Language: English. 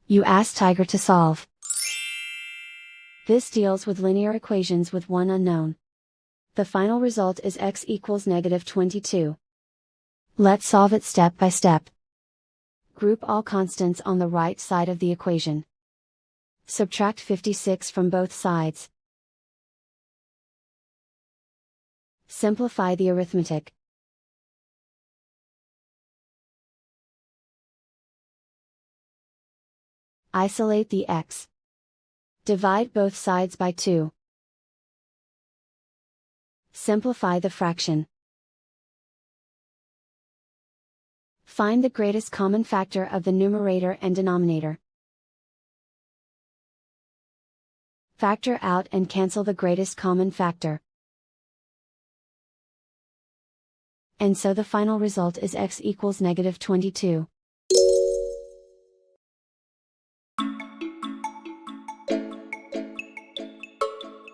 You ask Tiger to solve. This deals with linear equations with one unknown. The final result is x equals -22. Let's solve it step by step. Group all constants on the right side of the equation. Subtract 56 from both sides. Simplify the arithmetic. Isolate the x. Divide both sides by 2. Simplify the fraction. Find the greatest common factor of the numerator and denominator. Factor out and cancel the greatest common factor. And so the final result is x equals -22.